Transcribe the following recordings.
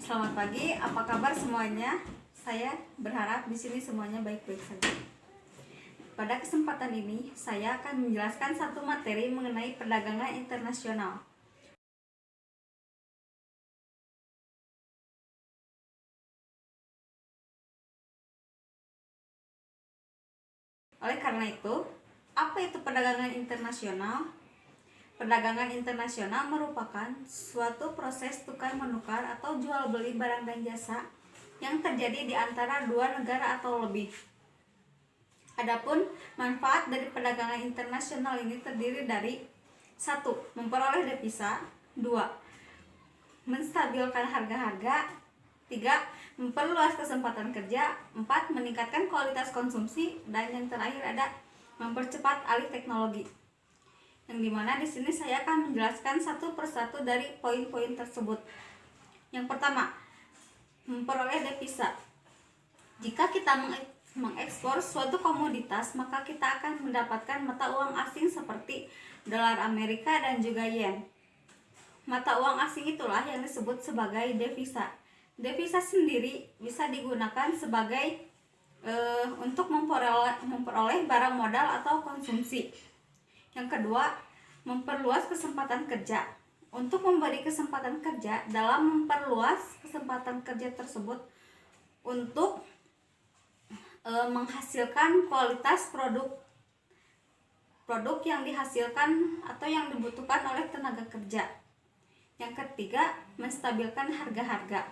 Selamat pagi, apa kabar semuanya? Saya berharap di sini semuanya baik-baik saja. Pada kesempatan ini, saya akan menjelaskan satu materi mengenai perdagangan internasional. Oleh karena itu, apa itu perdagangan internasional? Perdagangan internasional merupakan suatu proses tukar-menukar atau jual-beli barang dan jasa yang terjadi di antara dua negara atau lebih. Adapun manfaat dari perdagangan internasional ini terdiri dari 1. Memperoleh devisa, 2. Menstabilkan harga-harga, 3. Memperluas kesempatan kerja, 4. Meningkatkan kualitas konsumsi, dan yang terakhir ada mempercepat alih teknologi. Yang dimana di sini saya akan menjelaskan satu persatu dari poin-poin tersebut. Yang pertama, memperoleh devisa. Jika kita mengekspor suatu komoditas, maka kita akan mendapatkan mata uang asing seperti dolar Amerika dan juga yen. Mata uang asing itulah yang disebut sebagai devisa. Devisa sendiri bisa digunakan sebagai untuk memperoleh barang modal atau konsumsi. Yang kedua, memperluas kesempatan kerja. Untuk memberi kesempatan kerja, dalam memperluas kesempatan kerja tersebut untuk menghasilkan kualitas produk yang dihasilkan atau yang dibutuhkan oleh tenaga kerja. Yang ketiga, menstabilkan harga-harga.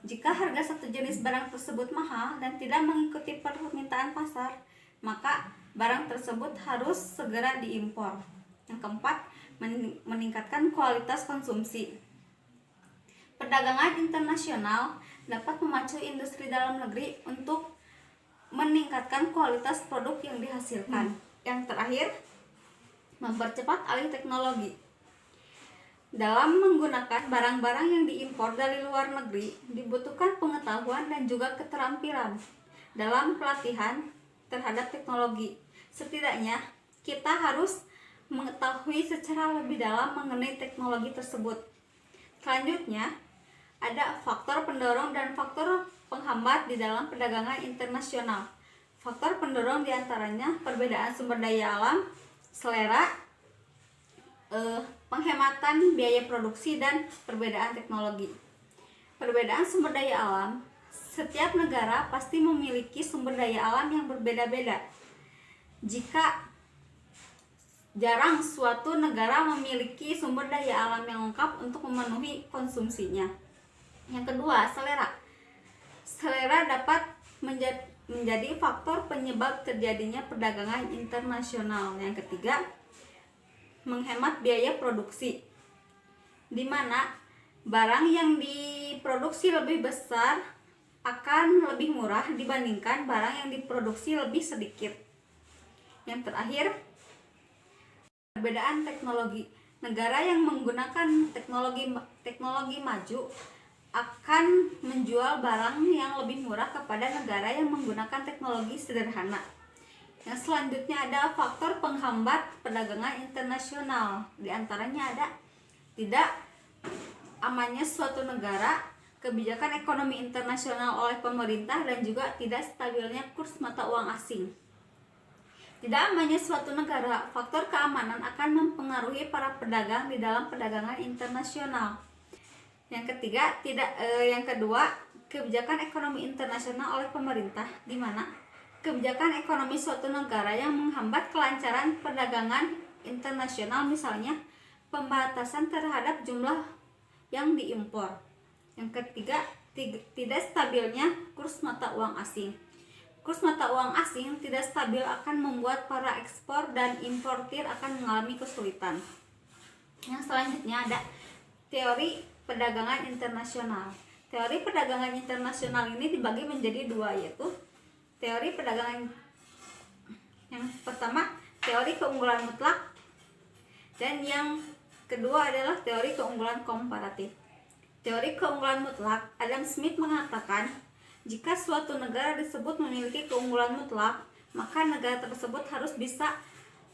Jika harga satu jenis barang tersebut mahal dan tidak mengikuti permintaan pasar, maka barang tersebut harus segera diimpor. Yang keempat, meningkatkan kualitas konsumsi. Perdagangan internasional dapat memacu industri dalam negeri untuk meningkatkan kualitas produk yang dihasilkan. Yang terakhir, mempercepat alih teknologi. Dalam menggunakan barang-barang yang diimpor dari luar negeri, dibutuhkan pengetahuan dan juga keterampilan dalam pelatihan terhadap teknologi. Setidaknya, kita harus mengetahui secara lebih dalam mengenai teknologi tersebut. Selanjutnya, ada faktor pendorong dan faktor penghambat di dalam perdagangan internasional. Faktor pendorong diantaranya perbedaan sumber daya alam, selera, penghematan biaya produksi, dan perbedaan teknologi. Perbedaan sumber daya alam, setiap negara pasti memiliki sumber daya alam yang berbeda-beda. Jika jarang suatu negara memiliki sumber daya alam yang lengkap untuk memenuhi konsumsinya. Yang kedua, selera. Selera dapat menjadi faktor penyebab terjadinya perdagangan internasional. Yang ketiga, menghemat biaya produksi, di mana barang yang diproduksi lebih besar akan lebih murah dibandingkan barang yang diproduksi lebih sedikit. Yang terakhir, perbedaan teknologi. Negara yang menggunakan teknologi maju akan menjual barang yang lebih murah kepada negara yang menggunakan teknologi sederhana. Yang selanjutnya ada faktor penghambat perdagangan internasional. Di antaranya ada tidak amannya suatu negara, kebijakan ekonomi internasional oleh pemerintah, dan juga tidak stabilnya kurs mata uang asing. Tidak amannya suatu negara, faktor keamanan akan mempengaruhi para pedagang di dalam perdagangan internasional. Yang ketiga, yang kedua, kebijakan ekonomi internasional oleh pemerintah, di mana kebijakan ekonomi suatu negara yang menghambat kelancaran perdagangan internasional, misalnya pembatasan terhadap jumlah yang diimpor. Yang ketiga, tidak stabilnya kurs mata uang asing. Kurs mata uang asing tidak stabil akan membuat para ekspor dan importir akan mengalami kesulitan. Yang selanjutnya ada teori perdagangan internasional. Teori perdagangan internasional ini dibagi menjadi dua, yaitu teori perdagangan yang pertama, teori keunggulan mutlak, dan yang kedua adalah teori keunggulan komparatif. Teori keunggulan mutlak, Adam Smith mengatakan, jika suatu negara disebut memiliki keunggulan mutlak, maka negara tersebut harus bisa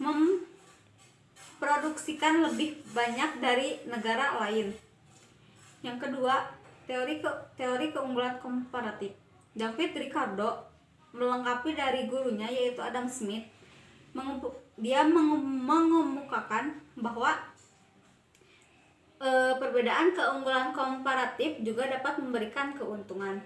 memproduksikan lebih banyak dari negara lain. Yang kedua, Teori keunggulan komparatif. David Ricardo melengkapi dari gurunya yaitu Adam Smith. Dia mengemukakan bahwa perbedaan keunggulan komparatif juga dapat memberikan keuntungan.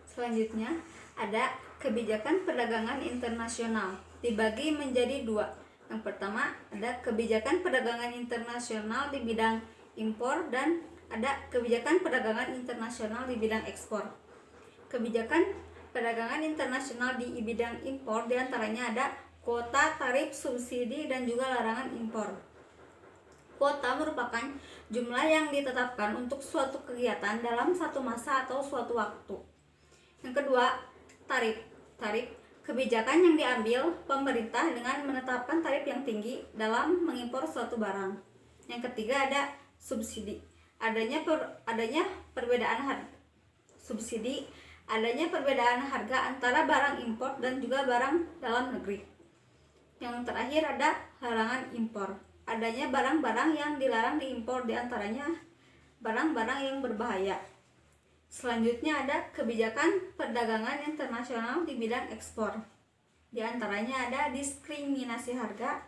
Selanjutnya ada kebijakan perdagangan internasional, dibagi menjadi dua. Yang pertama ada kebijakan perdagangan internasional di bidang impor dan ada kebijakan perdagangan internasional di bidang ekspor. Kebijakan perdagangan internasional di bidang impor diantaranya ada kuota, tarif, subsidi, dan juga larangan impor. Kuota merupakan jumlah yang ditetapkan untuk suatu kegiatan dalam satu masa atau suatu waktu. Yang kedua, tarif. Tarif kebijakan yang diambil pemerintah dengan menetapkan tarif yang tinggi dalam mengimpor suatu barang. Yang ketiga ada subsidi. Adanya perbedaan harga. Subsidi adanya perbedaan harga antara barang impor dan juga barang dalam negeri. Yang terakhir ada larangan impor. Adanya barang-barang yang dilarang diimpor, diantaranya barang-barang yang berbahaya. Selanjutnya ada kebijakan perdagangan internasional di bidang ekspor. Di antaranya ada diskriminasi harga,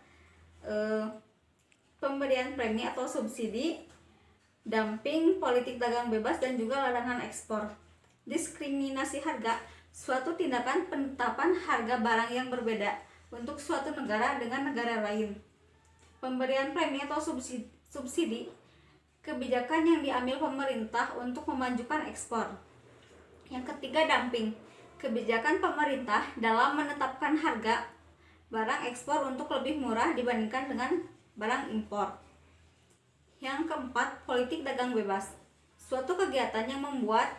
pemberian premi atau subsidi, dumping, politik dagang bebas, dan juga larangan ekspor. Diskriminasi harga, suatu tindakan penetapan harga barang yang berbeda untuk suatu negara dengan negara lain. Pemberian premi atau subsidi, kebijakan yang diambil pemerintah untuk memajukan ekspor. Yang ketiga, dumping. Kebijakan pemerintah dalam menetapkan harga barang ekspor untuk lebih murah dibandingkan dengan barang impor. Yang keempat, politik dagang bebas. Suatu kegiatan yang membuat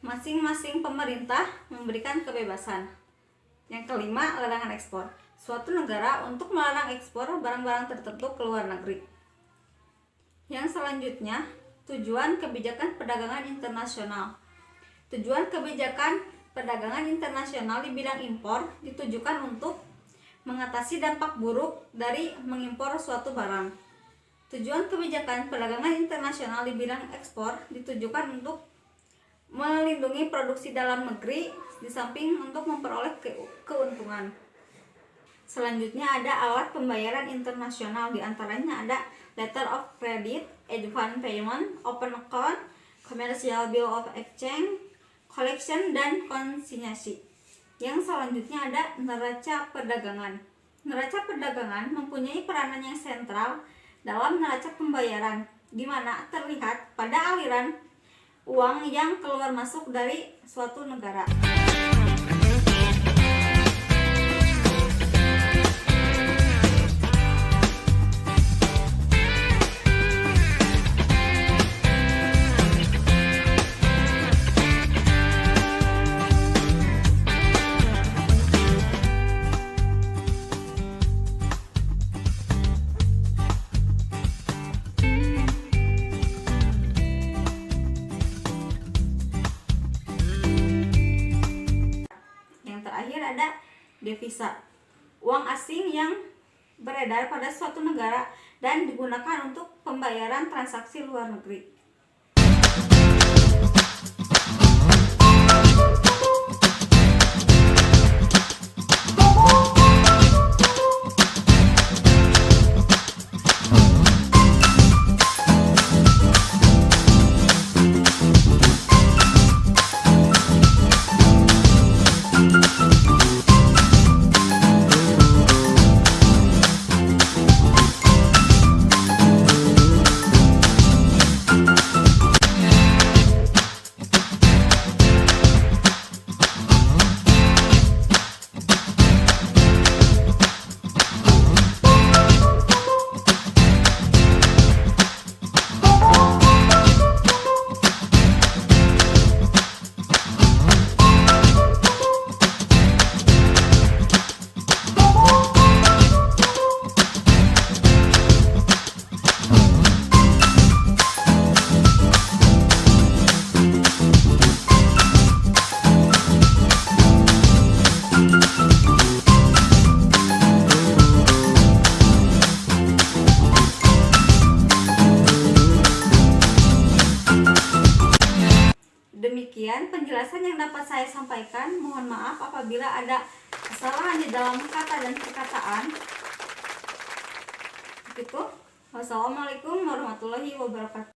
masing-masing pemerintah memberikan kebebasan. Yang kelima, larangan ekspor. Suatu negara untuk melarang ekspor barang-barang tertentu ke luar negeri. Yang selanjutnya, tujuan kebijakan perdagangan internasional. Tujuan kebijakan perdagangan internasional di bidang impor ditujukan untuk mengatasi dampak buruk dari mengimpor suatu barang. Tujuan kebijakan perdagangan internasional di bidang ekspor ditujukan untuk melindungi produksi dalam negeri di samping untuk memperoleh keuntungan. Selanjutnya ada alat pembayaran internasional, diantaranya ada letter of credit, advance payment, open account, commercial bill of exchange, collection, dan konsinyasi. Yang selanjutnya ada neraca perdagangan. Neraca perdagangan mempunyai peranan yang sentral dalam neraca pembayaran, di mana terlihat pada aliran uang yang keluar masuk dari suatu negara. Ada devisa, uang asing yang beredar pada suatu negara dan digunakan untuk pembayaran transaksi luar negeri. Demikian penjelasan yang dapat saya sampaikan. Mohon maaf apabila ada kesalahan di dalam kata dan perkataan. Begitu. Wassalamualaikum warahmatullahi wabarakatuh.